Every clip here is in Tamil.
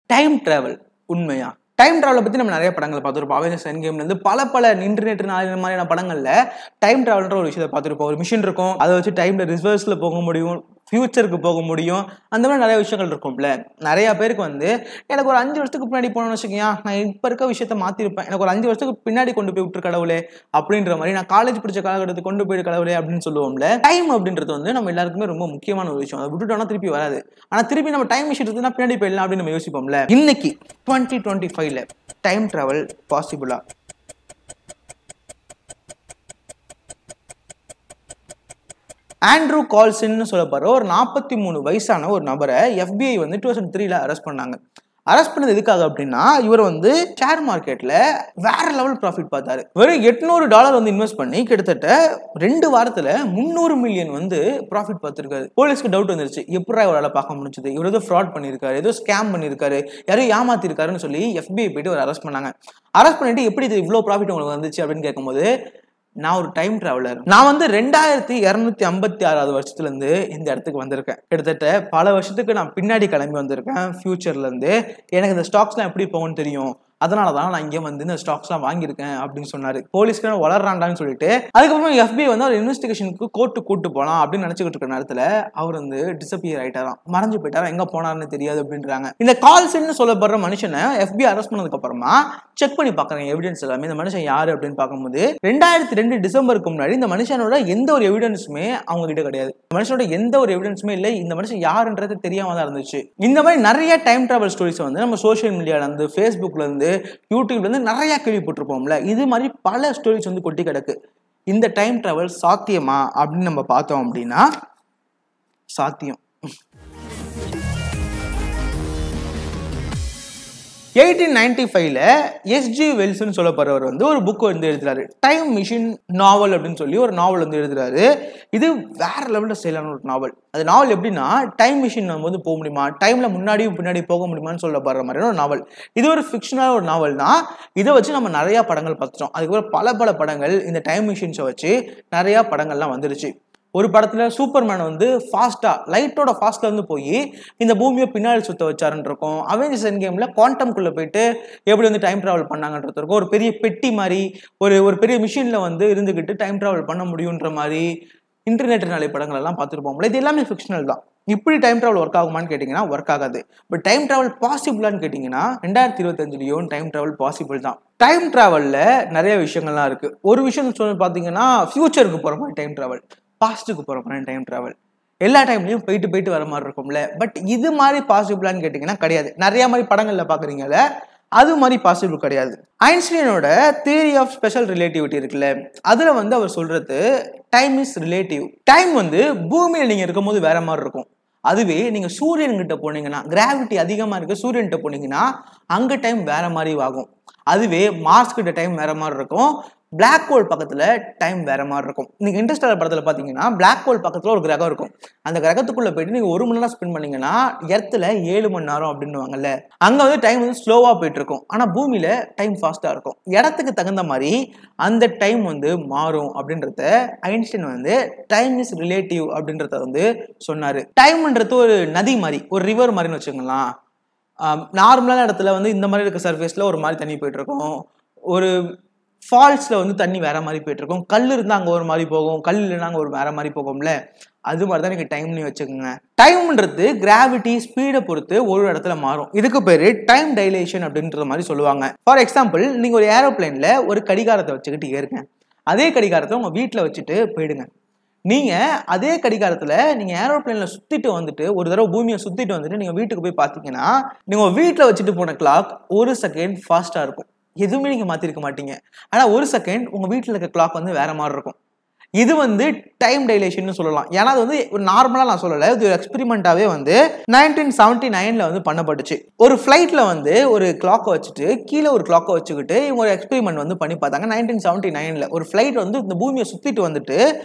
டைம் டிராவல் உண்மையா? டைம் டிராவலை பற்றி நம்ம நிறைய படங்கள் பார்த்துருப்போம். அவெஞ்சர்ஸ் எண்ட் கேம்லேருந்து பல இன்டர்நெட் மாதிரியான படங்களில் டைம் டிராவல்ன்ற ஒரு விஷயத்தை பார்த்துருப்போம். ஒரு மிஷின் இருக்கும், அதை வச்சு டைமில் ரிவர்ஸில் போக முடியும், ஃபியூச்சருக்கு போக முடியும், அந்த மாதிரி நிறைய விஷயங்கள் இருக்கும்ல. நிறையா பேருக்கு வந்து எனக்கு ஒரு 5 வருஷத்துக்கு பின்னாடி போனோம்னு வச்சுக்கோங்க, நான் இப்போ இருக்க விஷயத்த மாற்றிருப்பேன், எனக்கு ஒரு 5 வருஷத்துக்கு பின்னாடி கொண்டு போய் விட்டுரு கடவுளே அப்படின்ற மாதிரி, நான் காலேஜ் படித்த காலகட்டத்துக்கு கொண்டு போய் கடவுளே அப்படின்னு சொல்லுவோம்ல. டைம் அப்படின்றது வந்து நம்ம எல்லாருக்குமே ரொம்ப முக்கியமான ஒரு விஷயம். அதை விட்டுட்டோம்னா திருப்பி வராது. ஆனால் திருப்பி நம்ம டைம் மிஷின் இருக்குன்னா பின்னாடி போயிடலாம் அப்படின்னு நம்ம யோசிப்போம்ல. இன்னைக்கு 2025ல டைம் டிராவல் பாசிபிளா? ஆண்ட்ரூ கால்சன் சொல்லப்படுற ஒரு 43 வயசான ஒரு நபரை FBI வந்து 2003ல அரெஸ்ட் பண்ணாங்க. அரெஸ்ட் பண்ணது எதுக்காக அப்படின்னா, இவர் வந்து ஷேர் மார்க்கெட்ல வேற லெவல் ப்ராஃபிட் பார்த்தாரு. வெறும் $800 வந்து இன்வெஸ்ட் பண்ணி கிட்டத்தட்ட 2 வாரத்துல 300 மில்லியன் வந்து ப்ராஃபிட் பார்த்திருக்காரு. போலீஸ்க்கு டவுட் வந்துருச்சு, எப்படி இவரால் பார்க்க முடிஞ்சது, இவர் ஏதோ ஃப்ராட் பண்ணியிருக்காரு, ஏதோ ஸ்கேம் பண்ணியிருக்காரு, யாரையும் ஏமாத்திருக்காருன்னு சொல்லி FBI போயிட்டு ஒரு அரெஸ்ட் பண்ணாங்க. அரெஸ்ட் பண்ணிட்டு எப்படி இது இவ்வளோ ப்ராஃபிட் உங்களுக்கு வந்துச்சு அப்படின்னு கேட்கும்போது, நான் ஒரு டைம் டிராவலர், நான் வந்து 2256 வருஷத்துல இருந்து இந்த இடத்துக்கு வந்திருக்கேன். கிட்டத்தட்ட பல வருஷத்துக்கு நான் பின்னாடி கிளம்பி வந்திருக்கேன் ஃபியூச்சர்ல இருந்து. எனக்கு இந்த ஸ்டாக்ஸ்லாம் எப்படி போகும்னு தெரியும், அதனாலதான் நான் இங்க வந்து இந்த ஸ்டாக்ஸ்லாம் வாங்கியிருக்கேன் அப்படின்னு சொன்னாரு. போலீஸ்க்கு வளர்றாண்டான்னு சொல்லிட்டு அதுக்கப்புறம் FBI வந்து ஒரு இன்வெஸ்டிகேஷனுக்கு கோர்ட்டு கூட்டு போலாம் அப்படின்னு நினைச்சுக்கிட்டு இருக்க நேரத்துல அவர் வந்து டிசப்பியர் ஆயிட்டாராம், மறைஞ்சு போயிட்டாராம், எங்க போனாருன்னு தெரியாது அப்படின்றாங்க. இந்த கால்சன் சொல்லப்படுற மனுஷனை FBI அரெஸ்ட் பண்ணதுக்கு அப்புறமா செக் பண்ணி பாக்குறாங்க எவிடன்ஸ் எல்லாமே. இந்த மனுஷன் யாரு அப்படின்னு பார்க்கும்போது 2002 டிசம்பருக்கு முன்னாடி இந்த மனுஷனோட எந்த ஒரு எவிடன்ஸுமே அவங்க கிட்ட கிடையாது. இந்த மனுஷனோட எந்த ஒரு எவிடன்ஸுமே இல்லை. இந்த மனுஷன் யாருன்றது தெரியாம தான் இருந்துச்சு. இந்த மாதிரி நிறைய டைம் டிராவல் ஸ்டோரிஸ் வந்து நம்ம சோசியல் மீடியால இருந்து, ஃபேஸ்புக்ல இருந்து, யூடியூப்ல இருந்து நிறைய கேள்விப்பட்டிருப்போம்ல. இது மாதிரி பல ஸ்டோரிஸ் வந்து கொட்டி கிடக்கு. இந்த டைம் டிராவல் சாத்தியமா அப்படின்னு நம்ம பார்த்தோம் அப்படின்னா சாத்தியம். 1895ல S.G. வெல்ஸ்ன்னு சொல்லப்படுறவர் வந்து ஒரு புக் வந்து எழுதுறாரு, டைம் மிஷின் நாவல் அப்படின்னு சொல்லி ஒரு நாவல் வந்து எழுதுறாரு. இது வேற லெவல்ல ஸ்டைலான ஒரு நாவல். அது நாவல் எப்படின்னா, டைம் மிஷின் நம்ம வந்து போக முடியுமா, டைம்ல முன்னாடியும் பின்னாடி போக முடியுமான்னு சொல்லப்படுற மாதிரியான ஒரு நாவல். இது ஒரு ஃபிக்ஷனான ஒரு நாவல் தான். இதை வச்சு நம்ம நிறைய படங்கள் பார்த்துட்டோம். அதுக்கப்புறம் பல படங்கள் இந்த டைம் மிஷின்ஸை வச்சு நிறைய படங்கள்லாம் வந்துருச்சு. ஒரு படத்துல சூப்பர்மேன் வந்து ஃபாஸ்டா லைட்டோட ஃபாஸ்ட்ல வந்து போய் இந்த பூமியை பின்னாடி சுத்த வச்சாருன்னு இருக்கும். அவெஞ்சர்ஸ் எண்ட் கேம்ல குவாண்டம்குள்ள போயிட்டு எப்படி வந்து டைம் டிராவல் பண்ணாங்கன்றது இருக்கும். ஒரு பெரிய பெட்டி மாதிரி ஒரு பெரிய மிஷின்ல வந்து இருந்துகிட்டு டைம் டிராவல் பண்ண முடியுன்ற மாதிரி இன்டர்நெட் நாளை படங்கள் எல்லாம் பார்த்துருப்போம்ல. இது எல்லாமே ஃபிக்ஷனல் தான். இப்படி டைம் டிராவல் ஒர்க் ஆகுமான்னு கேட்டீங்கன்னா ஒர்க் ஆகாது. பட் டைம் டிராவல் பாசிபிளான்னு கேட்டீங்கன்னா 2025லயும் டைம் டிராவல் பாசிபிள் தான். டைம் டிராவல்ல நிறைய விஷயங்கள்லாம் இருக்கு. ஒரு விஷயம் சொல்லி பார்த்தீங்கன்னா, ஃபியூச்சருக்கு போற மாதிரி டைம் டிராவல், பாஸ்ட்டுக்கு போற மாதிரி டைம் டிராவல், எல்லா டைம்லயும் போயிட்டு வர மாதிரி இருக்கும்ல. பட் இது மாதிரி பாசிபிளான்னு கேட்டீங்கன்னா கிடையாது. நிறைய மாதிரி படங்கள்ல பாக்குறீங்கல்ல, அது மாதிரி பாசிபிள் கிடையாது. ஐன்ஸ்டீனோட தியரி ஆஃப் ஸ்பெஷல் ரிலேட்டிவிட்டி இருக்குல்ல, அதுல வந்து அவர் சொல்றது டைம் இஸ் ரிலேட்டிவ். டைம் வந்து பூமியில நீங்க இருக்கும் போது வேற மாதிரி இருக்கும். அதுவே நீங்க சூரியன் கிட்ட போனீங்கன்னா, கிராவிட்டி அதிகமா இருக்கு, சூரியன் கிட்ட போனீங்கன்னா அங்க டைம் வேற மாதிரி ஆகும். அதுவே மார்ஸ் கிட்ட டைம் வேற மாதிரி இருக்கும். பிளாக் ஹோல் பக்கத்துல டைம் வேற மாதிரி இருக்கும். நீங்க இன்டர்ஸ்டெல்லர் படத்துல பாத்தீங்கன்னா பிளாக் ஹோல் பக்கத்துல ஒரு கிரகம் இருக்கும். அந்த கிரகத்துக்குள்ள போயிட்டு நீங்க 1 மணி நேரம் ஸ்பெண்ட் பண்ணீங்கன்னா எர்த்ல 7 மணி நேரம் அப்படின்னுவாங்கல்ல. அங்க வந்து டைம் வந்து ஸ்லோவா போயிட்டு இருக்கும். ஆனா பூமியில டைம் ஃபாஸ்டா இருக்கும். இடத்துக்கு தகுந்த மாதிரி அந்த டைம் வந்து மாறும் அப்படின்றத ஐன்ஸ்டைன் வந்து டைம் இஸ் ரிலேட்டிவ் அப்படின்றத வந்து சொன்னாரு. டைம்ன்றது ஒரு நதி மாதிரி, ஒரு ரிவர் மாதிரின்னு வச்சுக்கலாம். நார்மலான இடத்துல வந்து இந்த மாதிரி இருக்க சர்ஃபேஸ்ல ஒரு மாதிரி தண்ணி போயிட்டு இருக்கும். ஒரு ஃபால்ஸ்ல வந்து தண்ணி வேற மாதிரி போயிட்டு இருக்கும். கல் இருந்தா அங்க ஒரு மாதிரி போகும், கல் இல்லைன்னா அங்க ஒரு வேற மாதிரி போகும்ல. அது மாதிரிதான் நீங்க டைம்னு வச்சுக்கோங்க. டைம்ன்றது கிராவிட்டி ஸ்பீடை பொறுத்து ஒரு இடத்துல மாறும். இதுக்கு பேரு டைம் டைலேஷன் அப்படின்ற மாதிரி சொல்லுவாங்க. ஃபார் எக்ஸாம்பிள், நீங்க ஒரு ஏரோப்ளைன்ல ஒரு கடிகாரத்தை வச்சுக்கிட்டு ஏறுங்க. அதே கடிகாரத்தை உங்க வீட்டுல வச்சுட்டு போயிடுங்க. நீங்க அதே கடிகாரத்துல நீங்க ஏரோப்ளைன்ல சுத்திட்டு வந்துட்டு ஒரு தடவை பூமியை சுத்திட்டு வந்துட்டு நீங்க வீட்டுக்கு போய் பாத்தீங்கன்னா, நீங்க வீட்டுல வச்சுட்டு போன கிளாக் 1 செகண்ட் ஃபாஸ்டா இருக்கும். எதுவுமே நீங்க மாத்திருக்க மாட்டீங்க. ஆனா 1 செகண்ட் உங்க வீட்டுல இருக்க கிளாக் வந்து வேற மாதிரி இருக்கும். இது வந்து டைம் டைலேஷன் சொல்லலாம். ஏன்னா அது வந்து நார்மலா நான் சொல்லல, இது ஒரு எக்ஸ்பெரிமெண்டாவே வந்து 1979ல வந்து பண்ணப்பட்டுச்சு. ஒரு ஃபிளைட்ல வந்து ஒரு கிளாக்கை வச்சுட்டு கீழே ஒரு கிளாக்கை வச்சுக்கிட்டு இவங்க ஒரு எக்ஸ்பெரிமெண்ட் வந்து பண்ணி பார்த்தாங்க. 1979ல ஒரு ஃபிளைட் வந்து இந்த பூமியை சுத்திட்டு வந்துட்டு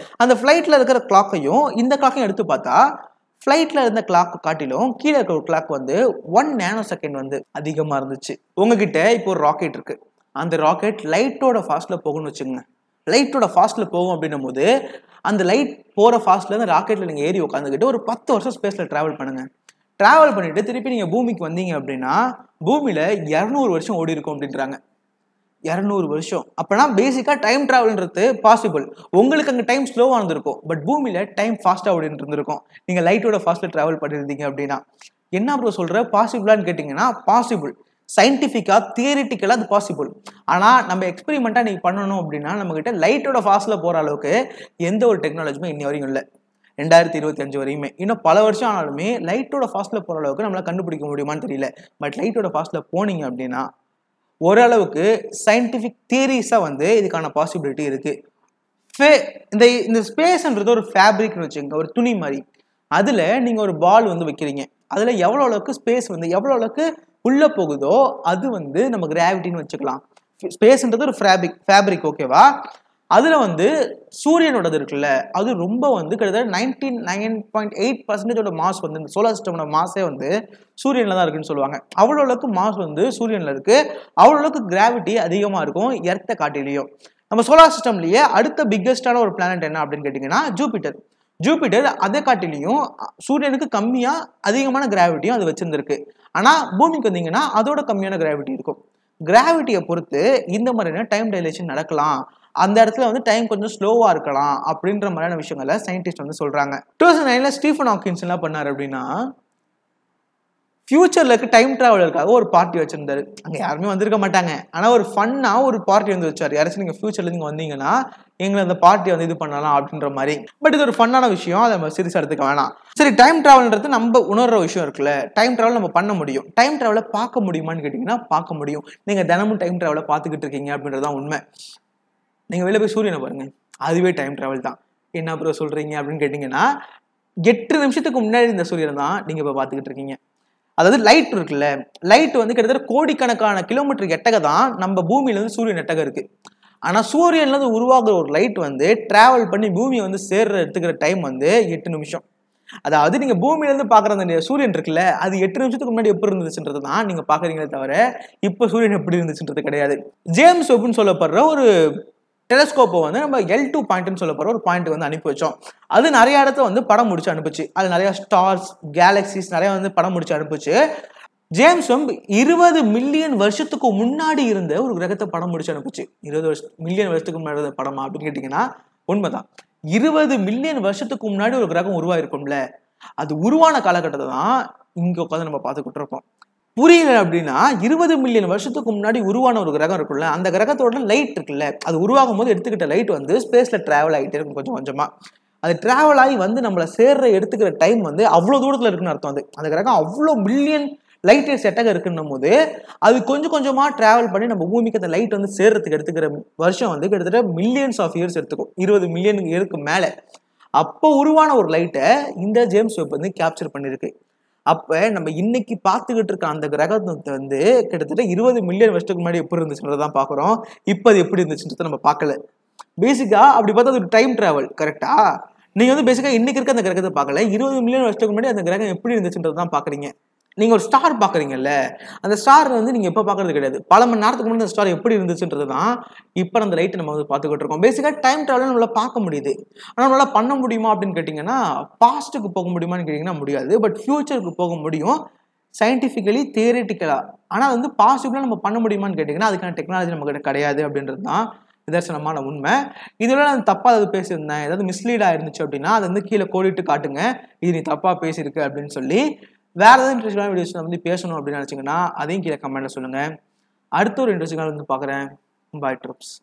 அந்த ஃபிளைட்ல இருக்கிற கிளாக்கையும் இந்த கிளாக்கையும் எடுத்து பார்த்தா, ஃபிளைட்ல இருந்த கிளாக் காட்டிலும் கீழே இருக்க ஒரு கிளாக் வந்து 1 நேனோ செகண்ட் வந்து அதிகமா இருந்துச்சு. உங்ககிட்ட இப்போ ஒரு ராக்கெட் இருக்கு. அந்த ராக்கெட் லைட்டோட ஃபாஸ்ட்ல போகும்னு வச்சுக்கோங்க. லைட்டோட ஃபாஸ்ட்ல போகும் அப்படின்னும் போது அந்த லைட் போற ஃபாஸ்ட்ல இருந்து ராக்கெட்ல நீங்க ஏறி உட்காந்துக்கிட்டு ஒரு 10 வருஷம் ஸ்பேஸ்ல டிராவல் பண்ணுங்க. டிராவல் பண்ணிட்டு திருப்பி நீங்க பூமிக்கு வந்தீங்க அப்படின்னா பூமியில 200 வருஷம் ஓடி இருக்கும் அப்படின்றாங்க. 200 வருஷம் அப்பனா பேசிக்கா டைம் டிராவல்ன்றது பாசிபிள். உங்களுக்கு அங்க டைம் ஸ்லோவா இருந்திருக்கும், பட் பூமியில டைம் ஃபாஸ்டா ஓடிட்டு இருந்திருக்கும். நீங்க லைட்டோட ஃபாஸ்ட்ல டிராவல் பண்ணிருந்தீங்க அப்படின்னா. என்ன ப்ரோ சொல்ற, பாசிபிளான்னு கேட்டீங்கன்னா பாசிபிள். சயின்டிபிக்கா தியரிட்டிக்கலா அது பாசிபிள். ஆனா நம்ம எக்ஸ்பெரிமெண்டா நீங்க பண்ணணும் அப்படின்னா நம்ம கிட்ட லைட்டோட ஃபாஸ்ட்ல போற அளவுக்கு எந்த ஒரு டெக்னாலஜியுமே இன்னி வரைக்கும் இல்லை. 2025 வரையுமே இன்னும் பல வருஷம் ஆனாலுமே லைட்டோட ஃபாஸ்ட்ல போற அளவுக்கு நம்மளால கண்டுபிடிக்க முடியுமான்னு தெரியல. பட் லைட்டோட ஃபாஸ்ட்ல போனீங்க அப்படின்னா ஓரளவுக்கு சயின்டிபிக் தியரிஸா வந்து இதுக்கான பாசிபிலிட்டி இருக்கு. இந்த ஸ்பேஸ்ன்றது ஒரு ஃபேப்ரிக்னு வச்சுக்கோங்க, ஒரு துணி மாதிரி. அதுல நீங்க ஒரு பால் வந்து வைக்கிறீங்க. அதுல எவ்வளவு அளவுக்கு ஸ்பேஸ் வந்து எவ்வளவு அளவுக்கு உள்ள போகுதோ அது வந்து நம்ம கிராவிட்டின்னு வச்சுக்கலாம். ஸ்பேஸ்ன்றது ஒரு ஃபேப்ரிக், ஓகேவா? அதுல வந்து சூரியனோடது இருக்குல்ல, அது ரொம்ப வந்து கிட்டத்தட்ட 99.8% மாஸ் வந்து இந்த சோலார் சிஸ்டமோட மாஸே வந்து சூரியன்ல தான் இருக்குன்னு சொல்லுவாங்க. அவ்வளோ அளவுக்கு மாஸ் வந்து சூரியன்ல இருக்கு. அவ்வளோ அளவுக்கு கிராவிட்டி அதிகமா இருக்கும் எர்த்தை காட்டிலையும். நம்ம சோலார் சிஸ்டம்லயே அடுத்த பிக்கெஸ்டான ஒரு பிளானட் என்ன அப்படின்னு கேட்டீங்கன்னா ஜூபிட்டர் அதை காட்டிலையும் சூரியனுக்கு கம்மியா அதிகமான கிராவிட்டியும் அது வச்சிருந்திருக்கு. ஆனா பூமிக்கு வந்தீங்கன்னா அதோட கம்மியான கிராவிட்டி இருக்கும். கிராவிட்டியை பொறுத்து இந்த மாதிரியான டைம் டைலேஷன் நடக்கலாம், அந்த இடத்துல வந்து டைம் கொஞ்சம் ஸ்லோவா இருக்கலாம் அப்படின்ற மாதிரியான விஷயங்களை சயின்டிஸ்ட் வந்து சொல்றாங்க. 2009 ஸ்டீஃபன் ஹாக்கின்ஸ் என்ன பண்ணாரு அப்படின்னா ஃபியூச்சர்ல இருக்க டைம் டிராவலருக்காக ஒரு பார்ட்டி வச்சிருந்தாரு. அங்க யாருமே வந்திருக்க மாட்டாங்க, ஆனா ஒரு ஃபன்னா ஒரு பார்ட்டி வந்து வச்சாரு. யாராச்சும் நீங்க ஃபியூச்சர்ல நீங்க வந்தீங்கன்னா எங்களை அந்த பார்ட்டி வந்து இது பண்ணலாம் அப்படின்ற மாதிரி. பட் இது ஒரு ஃபன்னான விஷயம், அதை நம்ம சீரியஸா எடுத்துக்க வேணாம். சரி, டைம் டிராவல்ன்றது நம்ம உணர்ற விஷயம் இருக்குல்ல, டைம் டிராவல் நம்ம பண்ண முடியும். டைம் டிராவலை பார்க்க முடியுமான்னு கேட்டீங்கன்னா பார்க்க முடியும். நீங்க தினமும் டைம் டிராவலை பார்த்துக்கிட்டு இருக்கீங்க அப்படின்றதான் உண்மை. நீங்க வெளில போய் சூரியனை பாருங்க, அதுவே டைம் டிராவல் தான். என்ன ப்ரோ சொல்றீங்க அப்படின்னு கேட்டீங்கன்னா 8 நிமிஷத்துக்கு முன்னாடி இந்த சூரியனை தான் நீங்க இப்ப பார்த்துக்கிட்டு இருக்கீங்க. அதாவது லைட் இருக்குல்ல, லைட் வந்து கிட்டத்தட்ட கோடிக்கணக்கான கிலோமீட்டர் எட்டக தான் நம்ம பூமியில இருந்து சூரியன் எட்டக இருக்கு. ஆனா சூரியன்ல இருந்து உருவாகுற ஒரு லைட் வந்து டிராவல் பண்ணி பூமியை வந்து எடுத்துக்கிற டைம் வந்து 8 நிமிஷம். அதாவது நீங்க பூமியில இருந்து பாக்குற அந்த சூரியன் இருக்குல்ல, அது 8 நிமிஷத்துக்கு முன்னாடி எப்படி இருந்துச்சுன்றது தான் நீங்க பாக்குறீங்களே தவிர இப்ப சூரியன் எப்படி இருந்துச்சுன்றது கிடையாது. ஜேம்ஸ் வெப்னு சொல்லப்படுற ஒரு டெலஸ்கோப்பை வந்து நம்ம L2 பாயிண்ட்னு சொல்லப்படுற ஒரு பாயிண்ட் வந்து அனுப்பி வச்சோம். அது நிறைய இடத்துல வந்து படம் முடிச்சு அனுப்பிச்சு. அது நிறைய ஸ்டார்ஸ், கேலக்சிஸ் நிறைய வந்து படம் முடிச்சு அனுப்பிச்சு. ஜேம்ஸ் வெப் 20 மில்லியன் வருஷத்துக்கு முன்னாடி இருந்த ஒரு கிரகத்தை படம் முடிச்சு அனுப்பிச்சு. 20 மில்லியன் வருஷத்துக்கு முன்னாடி இருந்த படமா அப்படின்னு கேட்டீங்கன்னா உண்மைதான். 20 மில்லியன் வருஷத்துக்கு முன்னாடி ஒரு கிரகம் உருவாயிருக்கும்ல, அது உருவான காலகட்டத்தை தான் இங்க உட்காந்து நம்ம பார்த்துக்கிட்டு இருக்கோம். புரியல அப்படின்னா 20 மில்லியன் வருஷத்துக்கு முன்னாடி உருவான ஒரு கிரகம் இருக்குல்ல, அந்த கிரகத்தோட லைட் இருக்குல்ல, அது உருவாகும் போது எடுத்துக்கிட்ட லைட் வந்து ஸ்பேஸ்ல டிராவல் ஆகிட்டே இருக்கும் கொஞ்சம் கொஞ்சமா. அது டிராவல் ஆகி வந்து நம்மளை எடுத்துக்கிற டைம் வந்து அவ்வளோ தூரத்தில் இருக்குன்னு அர்த்தம். வந்து அந்த கிரகம் அவ்வளோ மில்லியன் லைட் இயர்ஸ் எட்டக இருக்குன்னும் போது அது கொஞ்சம் கொஞ்சமா டிராவல் பண்ணி நம்ம பூமிக்கு அந்த லைட் வந்து சேர்றதுக்கு எடுத்துக்கிற வருஷம் வந்து கிட்டத்தட்ட மில்லியன்ஸ் ஆஃப் இயர்ஸ் எடுத்துக்கும், 20 மில்லியன் இயருக்கு மேல. அப்போ உருவான ஒரு லைட்டை இந்த ஜேம்ஸ் வெப் வந்து கேப்சர் பண்ணிருக்கு. அப்ப நம்ம இன்னைக்கு பார்த்துக்கிட்டு இருக்க அந்த கிரகத்தை வந்து கிட்டத்தட்ட 20 மில்லியன் வருஷத்துக்கு முன்னாடி எப்படி இருந்துச்சுன்றதான் பாக்குறோம். இப்ப அது எப்படி இருந்துச்சுன்றத நம்ம பார்க்கல. பேசிக்கா அப்படி பார்த்தா அது ஒரு டைம் டிராவல், கரெக்டா? நீங்க வந்து பேசிக்கா இன்னைக்கு இருக்க அந்த கிரகத்தை பார்க்கல, 20 மில்லியன் வருஷத்துக்கு முன்னாடி அந்த கிரகம் எப்படி இருந்துச்சுன்றதான் பாக்குறீங்க. நீங்க ஒரு ஸ்டார் பாக்குறீங்கல்ல, அந்த ஸ்டார் வந்து நீங்க எப்ப பாக்குறது கிடையாது, பல மணி நேரத்துக்கு முன்னாடி அந்த ஸ்டார் எப்படி இருந்துச்சுன்றது தான் இப்ப அந்த லைட் நம்ம வந்து பார்த்துக்கிட்டு இருக்கோம். பேசிக்கா டைம் டிராவல் நம்மளால பார்க்க முடியுது. ஆனா நம்மளால பண்ண முடியுமா அப்படின்னு கேட்டீங்கன்னா பாஸ்ட்டுக்கு போக முடியுமான்னு கேட்டீங்கன்னா முடியாது. பட் ஃபியூச்சருக்கு போக முடியும், சயின்டிபிக்கலி தியரிட்டிக்கலா. ஆனா வந்து பாசிபிளா நம்ம பண்ண முடியுமான்னு கேட்டீங்கன்னா அதுக்கான டெக்னாலஜி நம்ம கிட்ட கிடையாது அப்படின்றது தான் நிதர்சனமான உண்மை. இதோட நான் தப்பா ஏதாவது பேசியிருந்தேன், ஏதாவது மிஸ்லீடா இருந்துச்சு அப்படின்னா அதை வந்து கீழே கோடிட்டு காட்டுங்க, இது நீ தப்பா பேசியிருக்கு அப்படின்னு சொல்லி. வேற ஏதாவது இன்ட்ரெஸ்டிங்கான வீடியோஸ் வந்து பேசணும் அப்படின்னு நினைச்சீங்கன்னா அதையும் கீழே கமெண்ட்ல சொல்லுங்க. அடுத்த ஒரு இன்ட்ரெஸ்டிங்கான வந்து பார்க்குறேன். பாய் ட்ரிப்ஸ்.